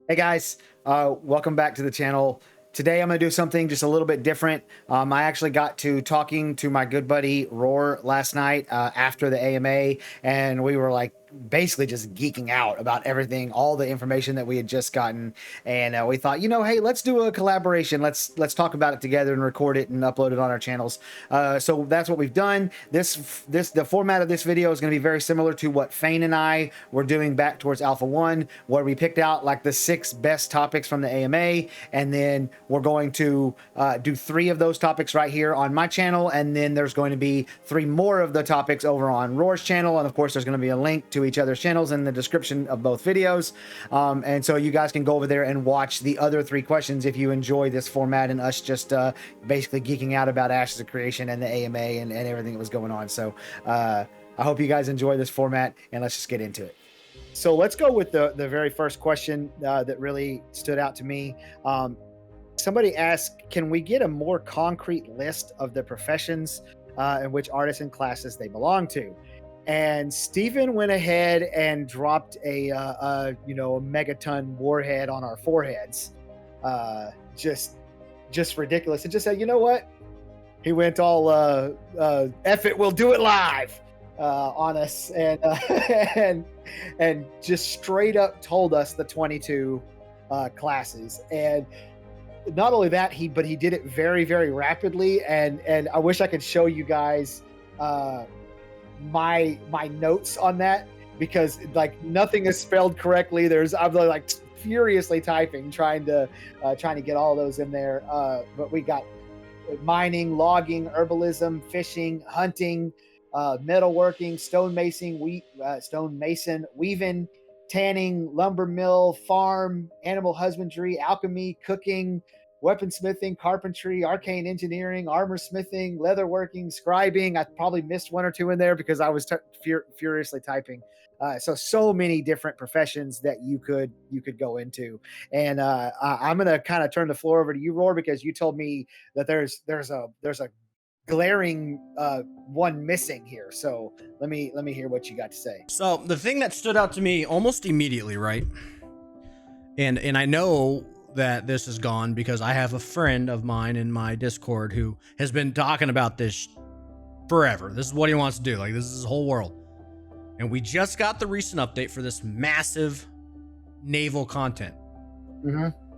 Hey guys, welcome back to the channel. Today I'm going to do something just a little bit different. I actually got to talking to my good buddy Roar last night after the AMA, and we were like basically just geeking out about everything, all the information that we had just gotten, and we thought, hey, let's do a collaboration. Let's talk about it together and record it and upload it on our channels. So that's what we've done. The format of this video is going to be very similar to what Fane and I were doing back towards Alpha 1, where we picked out like the 6 best topics from the AMA, and then we're going to do 3 of those topics right here on my channel, and then there's going to be 3 more of the topics over on Roar's channel, and of course there's going to be a link to each other's channels in the description of both videos, and so you guys can go over there and watch the other 3 questions if you enjoy this format and us just basically geeking out about Ashes of Creation and the AMA and everything that was going on. So I hope you guys enjoy this format, and let's just get into it. So let's go with the very first question that really stood out to me. Somebody asked, can we get a more concrete list of the professions and which artists and classes they belong to? And Stephen went ahead and dropped a megaton warhead on our foreheads. Just ridiculous. And just said, you know what? He went all F it, we'll do it live on us, and and just straight up told us the 22 classes. And not only that, but he did it very, very rapidly, and I wish I could show you guys my notes on that, because like nothing is spelled correctly. I'm like furiously typing, trying to get all those in there. But we got mining, logging, herbalism, fishing, hunting, metalworking, stonemason, weaving, tanning, lumber mill, farm, animal husbandry, alchemy, cooking, weaponsmithing, carpentry, arcane engineering, armor smithing, leatherworking, scribing. I probably missed 1 or 2 in there because I was furiously typing. So many different professions that you could go into, and I'm gonna kind of turn the floor over to you, Roar, because you told me that there's a glaring one missing here. So let me hear what you got to say. So the thing that stood out to me almost immediately, right? And I know that this is gone because I have a friend of mine in my Discord who has been talking about this forever. This is what he wants to do. Like, this is his whole world. And we just got the recent update for this massive naval content.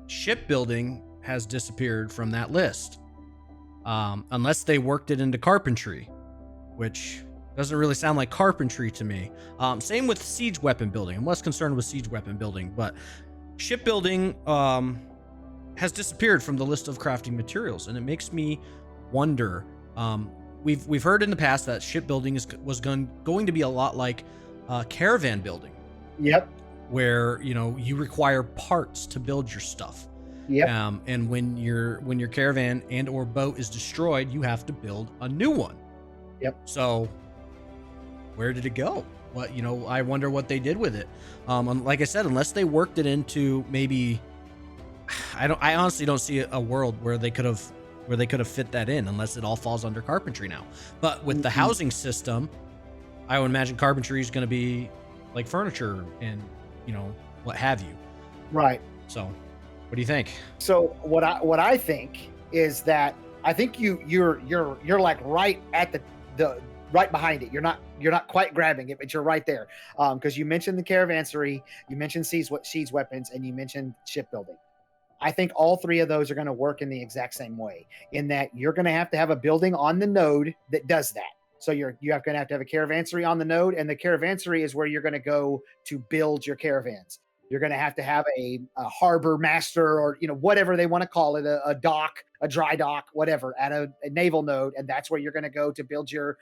Shipbuilding has disappeared from that list. Unless they worked it into carpentry, which doesn't really sound like carpentry to me. Same with siege weapon building. I'm less concerned with siege weapon building, but shipbuilding has disappeared from the list of crafting materials, and it makes me wonder. We've heard in the past that shipbuilding was going to be a lot like caravan building. Yep. Where you require parts to build your stuff. Yep. And when your caravan and or boat is destroyed, you have to build a new one. Yep. So where did it go? What, I wonder what they did with it. Like I said, unless they worked it into maybe, I honestly don't see a world where they could have fit that in, unless it all falls under carpentry now. But with the housing system, I would imagine carpentry is going to be like furniture and what have you. Right. So what do you think? So what I think is that I think you're like right at the right behind it. You're not quite grabbing it, but you're right there. Because you mentioned the caravansary, you mentioned siege weapons, and you mentioned shipbuilding. I think all 3 of those are going to work in the exact same way, in that you're going to have a building on the node that does that. So you're going to have a caravansary on the node, and the caravansary is where you're going to go to build your caravans. You're going to have a harbor master, or whatever they want to call it, a dock, a dry dock, whatever, at a naval node, and that's where you're going to go to build your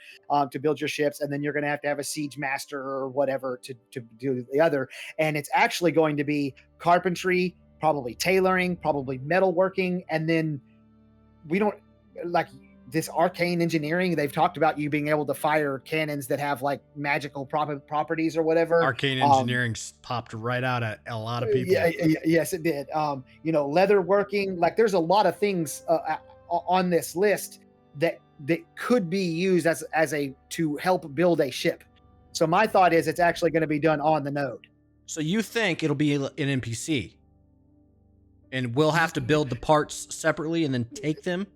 ships. And then you're going to have a siege master or whatever to do the other. And it's actually going to be carpentry, probably tailoring, probably metalworking, and then we don't like this arcane engineering. They've talked about you being able to fire cannons that have like magical properties or whatever. Arcane engineering popped right out at a lot of people. Yes, it did. Leather working. Like, there's a lot of things on this list that could be used as to help build a ship. So my thought is it's actually going to be done on the node. So you think it'll be an NPC? and we'll have to build the parts separately and then take them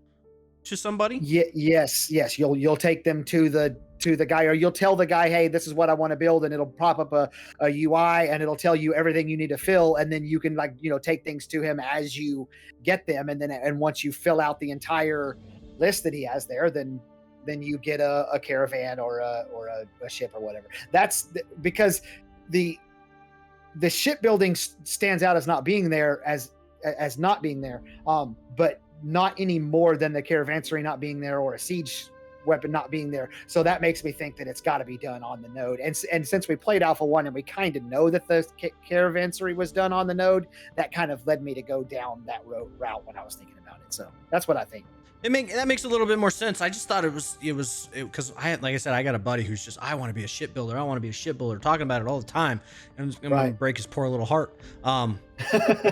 to somebody. Yes. You'll take them to the guy, or you'll tell the guy, hey, this is what I want to build, and it'll pop up a UI, and it'll tell you everything you need to fill, and then you can take things to him as you get them, and once you fill out the entire list that he has there, then you get a caravan or a ship or whatever. That's because the shipbuilding stands out as not being there, as not being there, but not any more than the caravansary not being there or a siege weapon not being there. So that makes me think that it's got to be done on the node. And since we played Alpha 1 and we kind of know that the caravansary was done on the node, that kind of led me to go down that route when I was thinking about it. So that's what I think. That makes a little bit more sense. I just thought it was because like I said, I got a buddy who's just, I want to be a shipbuilder. I want to be a shipbuilder, talking about it all the time, and I'm gonna break his poor little heart,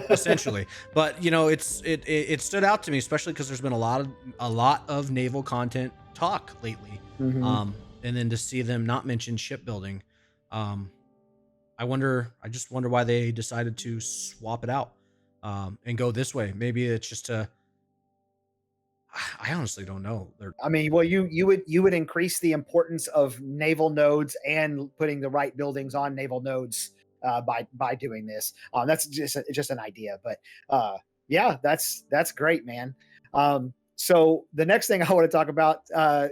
essentially. But it stood out to me, especially because there's been a lot of naval content talk lately, and then to see them not mention shipbuilding, I just wonder why they decided to swap it out, and go this way. Maybe it's just I honestly don't know. I mean, well, you would increase the importance of naval nodes and putting the right buildings on naval nodes by doing this. That's just an idea, but yeah, that's great, man. So the next thing I want to talk about,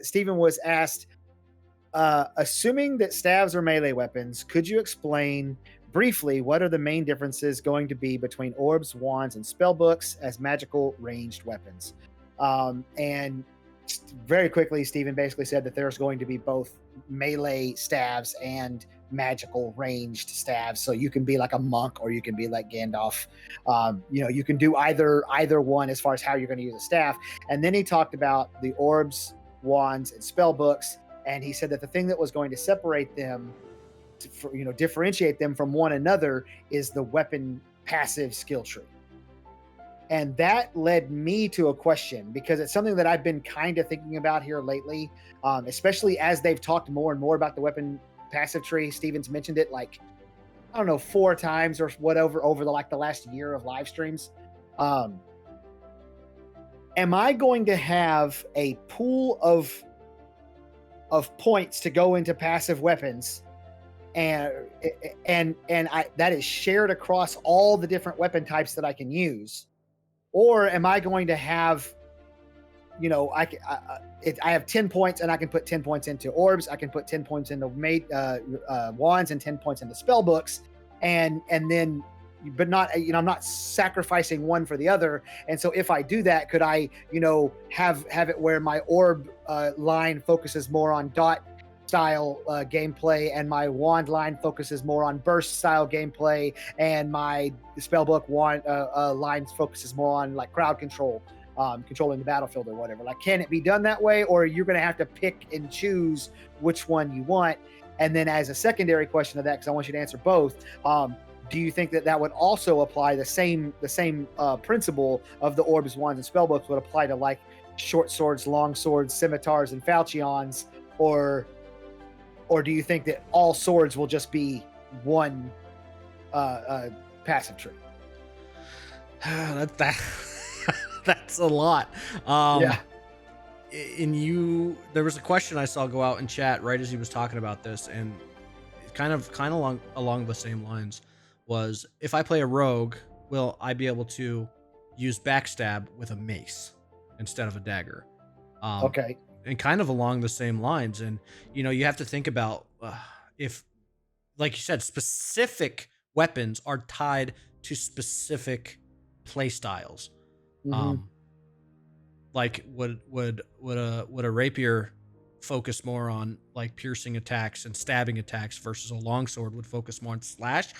Stephen was asked, assuming that staves are melee weapons, could you explain briefly what are the main differences going to be between orbs, wands, and spell books as magical ranged weapons? And very quickly, Stephen basically said that there's going to be both melee staves and magical ranged staves. So you can be like a monk, or you can be like Gandalf. You can do either one as far as how you're going to use a staff. And then he talked about the orbs, wands, and spell books. And he said that the thing that was going to separate them, differentiate them from one another, is the weapon passive skill tree. And that led me to a question, because it's something that I've been kind of thinking about here lately, especially as they've talked more and more about the weapon passive tree. Steven's mentioned it 4 times or whatever over the last year of live streams. Am I going to have a pool of points to go into passive weapons, and that is shared across all the different weapon types that I can use? Or am I going to have, I have 10 points and I can put 10 points into orbs. I can put 10 points into wands and 10 points into spell books. And then, but not, I'm not sacrificing one for the other. And so if I do that, could I, have it where my orb line focuses more on dot style gameplay, and my wand line focuses more on burst style gameplay, and my spellbook wand line focuses more on crowd control, controlling the battlefield or whatever? Can it be done that way, or you're going to have to pick and choose which one you want? And then as a secondary question to that, because I want you to answer both, do you think that would also apply the same principle of the orbs, wands, and spellbooks would apply to short swords, long swords, scimitars, and falchions, or do you think that all swords will just be one passive tree? That's a lot. Yeah. There was a question I saw go out in chat right as he was talking about this, and kind of along the same lines was, if I play a rogue, will I be able to use backstab with a mace instead of a dagger? Okay. And kind of along the same lines. And, you have to think about if, like you said, specific weapons are tied to specific play styles. Mm-hmm. Would a rapier focus more on piercing attacks and stabbing attacks versus a longsword would focus more on slash?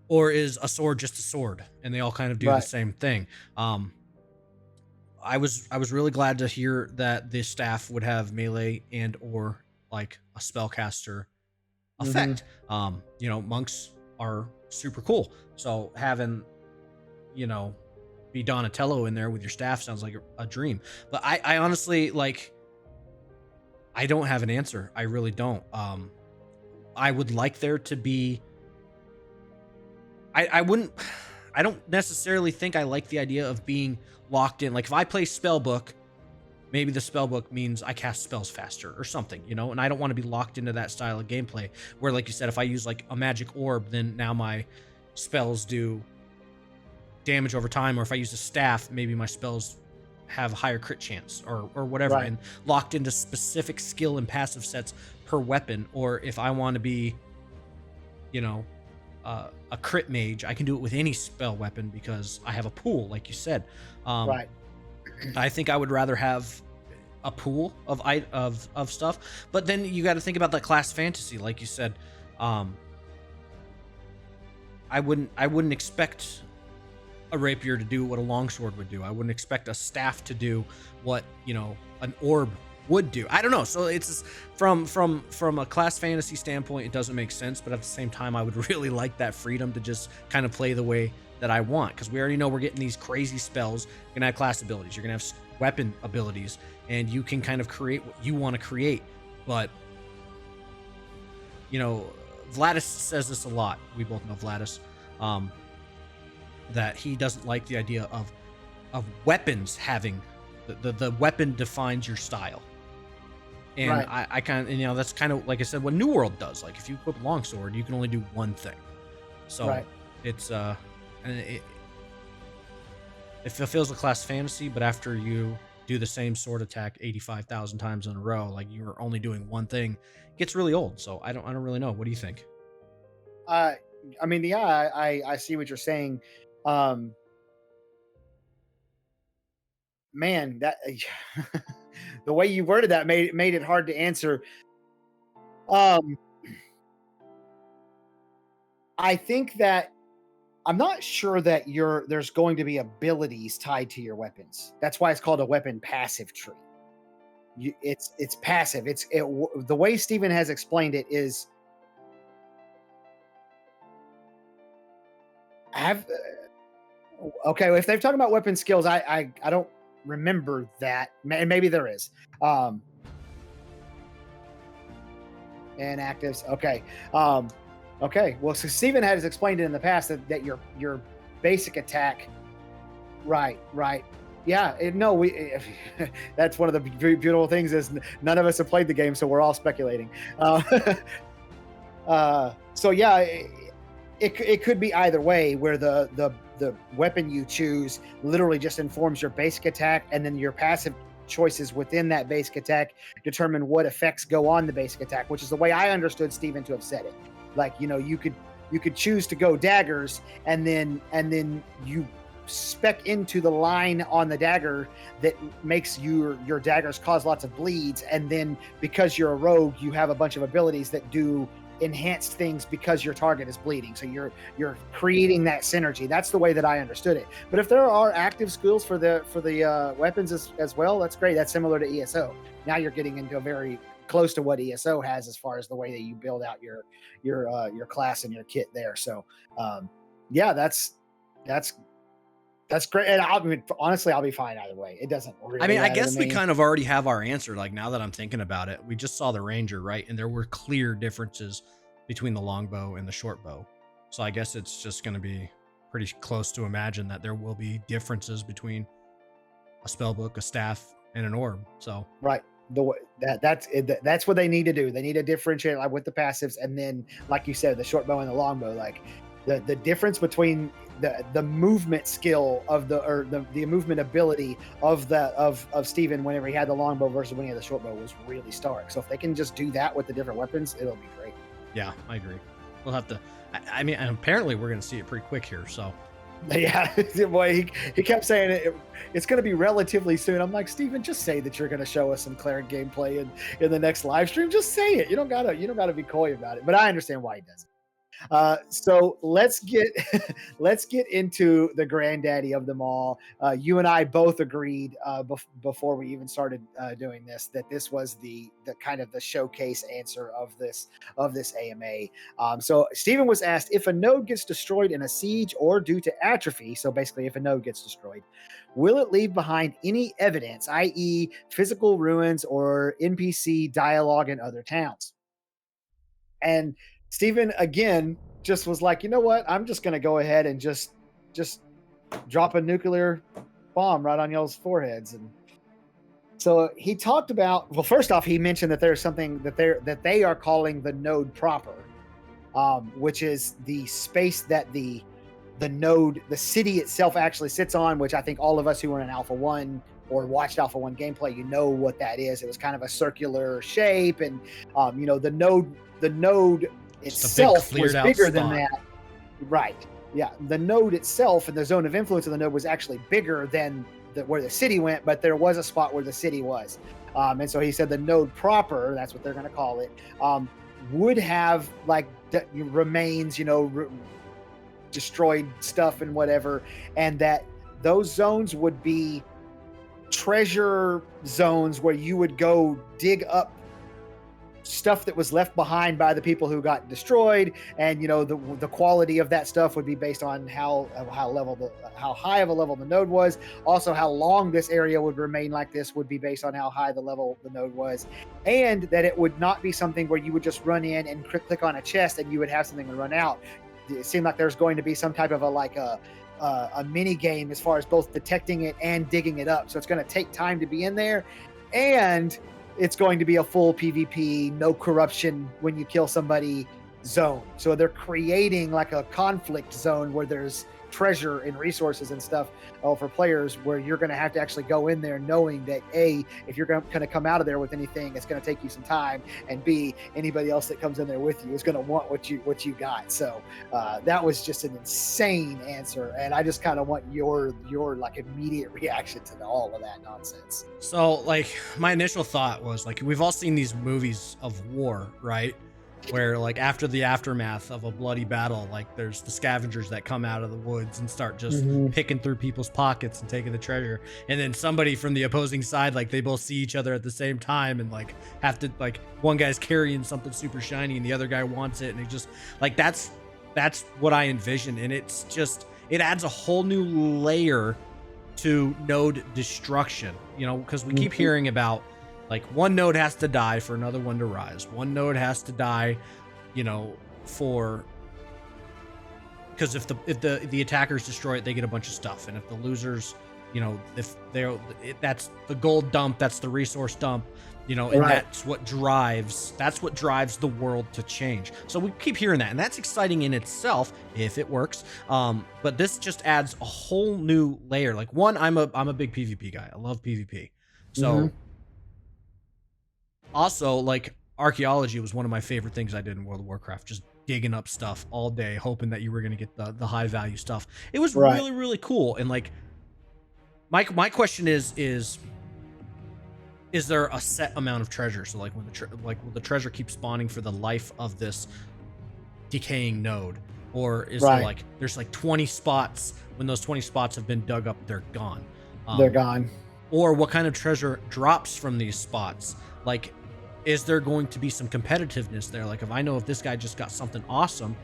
Or is a sword just a sword and they all kind of do the same thing? I was really glad to hear that the staff would have melee and or a spellcaster effect. Monks are super cool, so having be Donatello in there with your staff sounds like a dream. But I honestly I don't have an answer. I really don't. I would like there to be. I wouldn't. I don't necessarily think I like the idea of being locked in. Like if I play spellbook, maybe the spellbook means I cast spells faster or something, you know, and I don't want to be locked into that style of gameplay where, like you said, if I use like a magic orb, then now my spells do damage over time, or if I use a staff, maybe my spells have a higher crit chance or whatever, Right. and locked into specific skill and passive sets per weapon. Or if I want to be, you know, a crit mage, I can do it with any spell weapon because I have a pool, like you said. Right. I think I would rather have a pool of stuff, but then you got to think about that class fantasy, like you said. I wouldn't expect a rapier to do what a longsword would do. I wouldn't expect a staff to do what, you know, an orb would do. I don't know. So it's from a class fantasy standpoint, it doesn't make sense, but at the same time, I would really like that freedom to just kind of play the way that I want, because we already know we're getting these crazy spells. You're gonna have class abilities, you're gonna have weapon abilities, and you can kind of create what you want to create. But you know, Vladis says this a lot. We both know Vladis, that he doesn't like the idea of weapons having the weapon defines your style. And Right. I kind of, you know, that's kind of like I said, what New World does. Like if you equip longsword, you can only do one thing. So Right. it's and it fulfills a class fantasy, but after you do the same sword attack 85,000 times in a row, like you're only doing one thing, it gets really old. So I don't really know. What do you think? Uh, I mean, yeah, I see what you're saying. Um, man, that the way you worded that made it hard to answer. Um, I think that I'm not sure that there's going to be abilities tied to your weapons. That's why it's called a weapon passive tree. It's passive. The way Steven has explained it is have okay. If they're talking about weapon skills, I don't remember that. And maybe there is. Um, and actives. Okay. Okay. Well, so Steven has explained it in the past that your basic attack. Right. Right. Yeah. No, that's one of the beautiful things is none of us have played the game, so we're all speculating. Uh, so yeah, it could be either way, where the weapon you choose literally just informs your basic attack, and then your passive choices within that basic attack determine what effects go on the basic attack, which is the way I understood Steven to have said it. Like, you know, you could choose to go daggers, and then you spec into the line on the dagger that makes your daggers cause lots of bleeds, and then because you're a rogue, you have a bunch of abilities that do enhanced things because your target is bleeding. So you're creating that synergy. That's the way that I understood it. But if there are active skills for the weapons as well, that's great. That's similar to ESO. Now you're getting into a very close to what ESO has as far as the way that you build out your class and your kit there. So yeah, that's great. And honestly, I'll be fine either way. It doesn't really I mean, I matter to guess we me. kind of already have our answer. Like now that I'm thinking about it, we just saw the Ranger, right? And there were clear differences between the longbow and the shortbow. So I guess it's just going to be pretty close to imagine that there will be differences between a spellbook, a staff, and an orb. So Right. That's what they need to do. They need to differentiate, like, with the passives, and then, like you said, the short bow and the long bow. Like the difference between the movement skill of the movement ability of Steven whenever he had the longbow versus when he had the short bow was really stark. So if they can just do that with the different weapons, it'll be great. yeah, I agree. We'll have to. I mean, and apparently we're going to see it pretty quick here. So Yeah, boy, he kept saying it's going to be relatively soon. I'm like, Steven, just say that you're going to show us some Cleric gameplay in the next live stream. Just say it. You don't gotta be coy about it. But I understand why he does it. So let's get let's get into the granddaddy of them all. You and I both agreed before we even started doing this that this was the kind of the showcase answer of this AMA. So Stephen was asked, if a node gets destroyed in a siege or due to atrophy, so basically if a node gets destroyed, will it leave behind any evidence, i.e., physical ruins or NPC dialogue in other towns? And Steven again just was like, you know what? I'm just going to go ahead and just just drop a nuclear bomb right on y'all's foreheads. And so he talked about, well, first off, he mentioned that there's something that they are calling the node proper, which is the space that the node, the city itself actually sits on, which I think all of us who were in Alpha 1 or watched Alpha 1 gameplay, you know what that is. It was kind of a circular shape, and the node itself was bigger than that. Right. Yeah. The node itself and the zone of influence of the node was actually bigger than where the city went, but there was a spot where the city was. And so he said the node proper, that's what they're going to call it, would have like remains, destroyed stuff and whatever, and that those zones would be treasure zones where you would go dig up stuff that was left behind by the people who got destroyed, and the quality of that stuff would be based on how high of a level the node was. Also, how long this area would remain like this would be based on how high the level the node was, and that it would not be something where you would just run in and click on a chest and you would have something to run out. It seemed like there's going to be some type of a mini game as far as both detecting it and digging it up. So it's going to take time to be in there, and it's going to be a full PvP, no corruption when you kill somebody zone. So they're creating like a conflict zone where there's treasure and resources and stuff for players, where you're going to have to actually go in there knowing that A, if you're going to come out of there with anything, it's going to take you some time, and B, anybody else that comes in there with you is going to want what you got. So that was just an insane answer, and I just kind of want your like immediate reaction to all of that nonsense. So like my initial thought was like, we've all seen these movies of war, right? Where like after the aftermath of a bloody battle, like there's the scavengers that come out of the woods and start just picking through people's pockets and taking the treasure, and then somebody from the opposing side, like they both see each other at the same time and like have to, like one guy's carrying something super shiny and the other guy wants it, and it just like that's what I envision. And it's just, it adds a whole new layer to node destruction, because we keep hearing about like one node has to die for another one to rise. One node has to die, because if the attackers destroy it, they get a bunch of stuff, and if the losers, that's the gold dump, that's the resource dump, and right. that's what drives the world to change. So we keep hearing that, and that's exciting in itself if it works. But this just adds a whole new layer. Like, one, I'm a big PvP guy. I love PvP. So. Also, like, archaeology was one of my favorite things I did in World of Warcraft, just digging up stuff all day, hoping that you were going to get the high value stuff. It was right. really, really cool. And like, my question is there a set amount of treasure? So like, when will the treasure keep spawning for the life of this decaying node? Or is right. there like, there's like 20 spots, when those 20 spots have been dug up, they're gone. They're gone. Or what kind of treasure drops from these spots? Like, is there going to be some competitiveness there? Like, if I know if this guy just got something awesome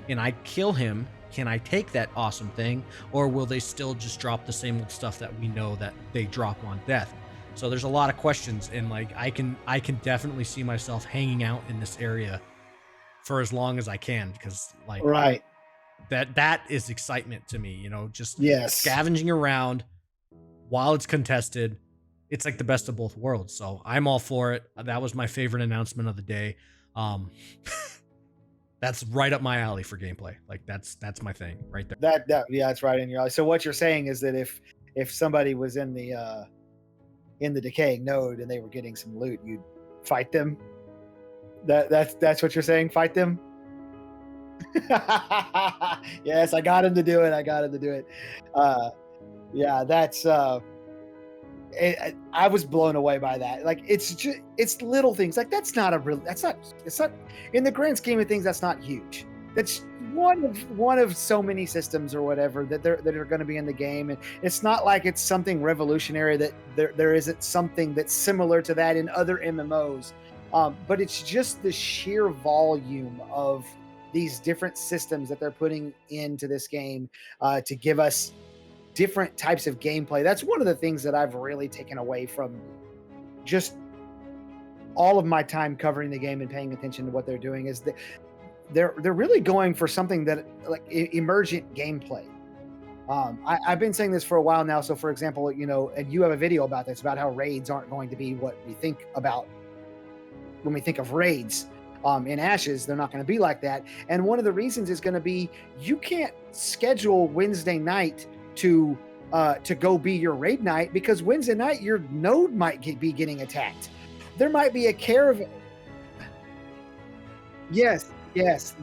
and I kill him, can I take that awesome thing? Or will they still just drop the same stuff that we know that they drop on death? So there's a lot of questions, and like, I can definitely see myself hanging out in this area for as long as I can, because like, right, that is excitement to me, just yes. scavenging around while it's contested. It's like the best of both worlds. So I'm all for it. That was my favorite announcement of the day. That's right up my alley for gameplay. Like, that's my thing right there. Yeah, it's right in your alley. So what you're saying is that if somebody was in the decaying node and they were getting some loot, you'd fight them. That's what you're saying. Fight them. Yes, I got him to do it. Yeah, that's. I was blown away by that. Like, it's little things. Like, it's not in the grand scheme of things, that's not huge. That's one of so many systems or whatever that are going to be in the game, and it's not like it's something revolutionary, that there isn't something that's similar to that in other MMOs. But it's just the sheer volume of these different systems that they're putting into this game to give us different types of gameplay. That's one of the things that I've really taken away from just all of my time covering the game and paying attention to what they're doing, is that they're really going for something that like emergent gameplay. I've been saying this for a while now. So, for example, and you have a video about this, about how raids aren't going to be what we think about when we think of raids. In Ashes, they're not going to be like that. And one of the reasons is going to be you can't schedule Wednesday night to go be your raid night, because Wednesday night your node might be getting attacked. There might be a caravan. Yes, yes.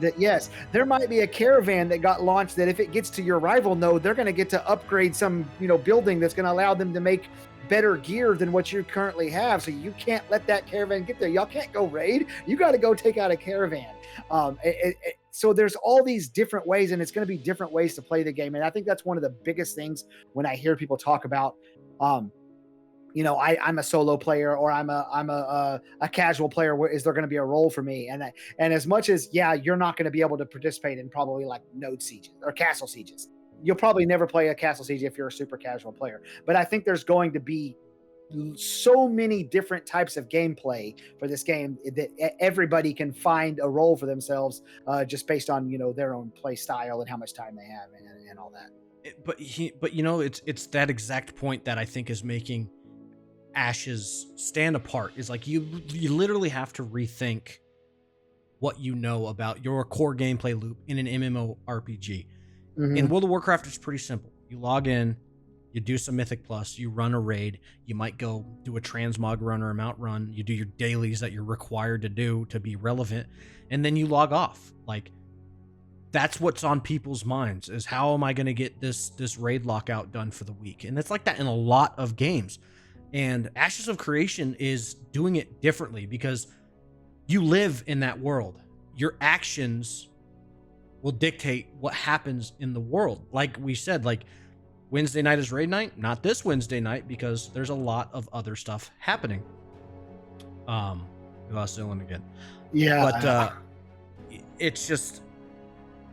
There might be a caravan that got launched that if it gets to your rival node, they're going to get to upgrade some, building that's going to allow them to make better gear than what you currently have. So you can't let that caravan get there. Y'all can't go raid. You got to go take out a caravan. So there's all these different ways, and it's going to be different ways to play the game. And I think that's one of the biggest things when I hear people talk about, I'm a solo player, or I'm a casual player. Is there going to be a role for me? And as much as, you're not going to be able to participate in probably like node sieges or castle sieges. You'll probably never play a castle siege if you're a super casual player. But I think there's going to be so many different types of gameplay for this game that everybody can find a role for themselves, just based on their own play style and how much time they have and all that. It's that exact point that I think is making Ashes stand apart. Is like you literally have to rethink what you know about your core gameplay loop in an MMORPG. Mm-hmm. In World of Warcraft, it's pretty simple. You log in, you do some Mythic Plus, you run a raid, you might go do a transmog run or a mount run, you do your dailies that you're required to do to be relevant, and then you log off. Like, that's what's on people's minds, is how am I going to get this raid lockout done for the week? And it's like that in a lot of games. And Ashes of Creation is doing it differently because you live in that world. Your actions will dictate what happens in the world. Like we said, like Wednesday night is raid night, not this Wednesday night, because there's a lot of other stuff happening. We lost Dylan again. Yeah. But it's just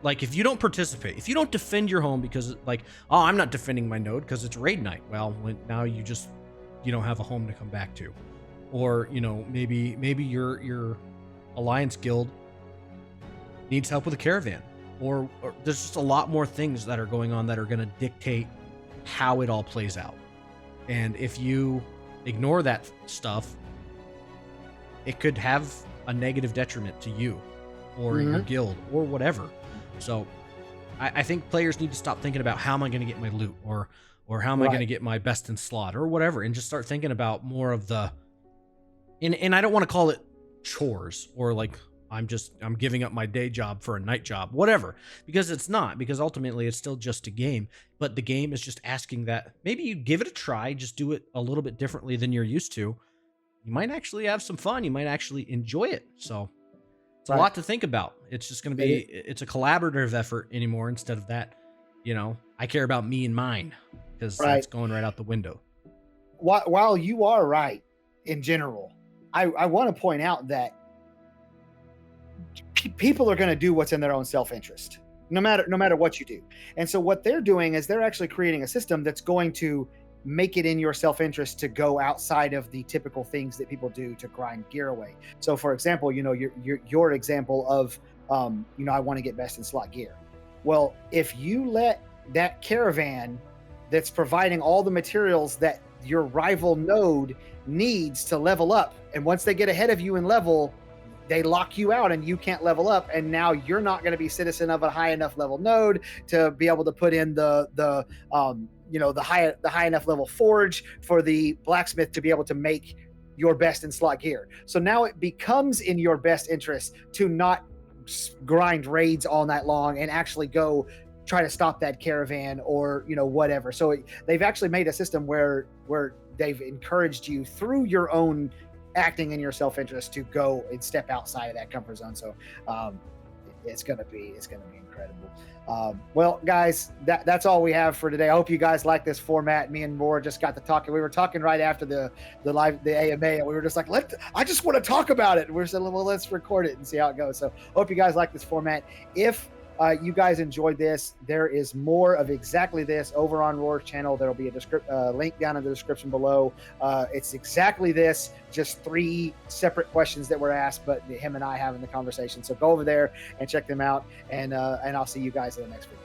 like, if you don't participate, if you don't defend your home because like, oh, I'm not defending my node because it's raid night. Well, now you don't have a home to come back to. Or, maybe your alliance guild needs help with a caravan. Or there's just a lot more things that are going on that are going to dictate how it all plays out. And if you ignore that stuff, it could have a negative detriment to you or your guild or whatever. So I think players need to stop thinking about how am I going to get my loot or how am I going to get my best in slot or whatever, and just start thinking about more of the, and I don't want to call it chores or like I'm giving up my day job for a night job, whatever, because it's not, because ultimately it's still just a game, but the game is just asking that maybe you give it a try, just do it a little bit differently than you're used to. You might actually have some fun. You might actually enjoy it. So it's a lot to think about. It's just going to be, it's a collaborative effort anymore instead of that, I care about me and mine, because that's going right out the window. While you are right in general, I want to point out that people are going to do what's in their own self-interest, no matter what you do. And so what they're doing is they're actually creating a system that's going to make it in your self-interest to go outside of the typical things that people do to grind gear away. So for example, your example of, I want to get best in slot gear. Well, if you let that caravan that's providing all the materials that your rival node needs to level up, and once they get ahead of you in level, they lock you out and you can't level up, and now you're not going to be citizen of a high enough level node to be able to put in the high enough level forge for the blacksmith to be able to make your best in slot gear. So now it becomes in your best interest to not grind raids all night long and actually go try to stop that caravan or whatever. So they've actually made a system where they've encouraged you through your own acting in your self-interest to go and step outside of that comfort zone. So it's gonna be incredible. Well, guys, that's all we have for today. I hope you guys like this format. Me and Moore just got to talking. We were talking right after the AMA, and we were just like, I just want to talk about it. And we said, well, let's record it and see how it goes. So hope you guys like this format. If you guys enjoyed this, there is more of exactly this over on Roar's channel. There'll be a link down in the description below. It's exactly this, just 3 separate questions that were asked, but him and I having the conversation. So go over there and check them out, and I'll see you guys in the next video.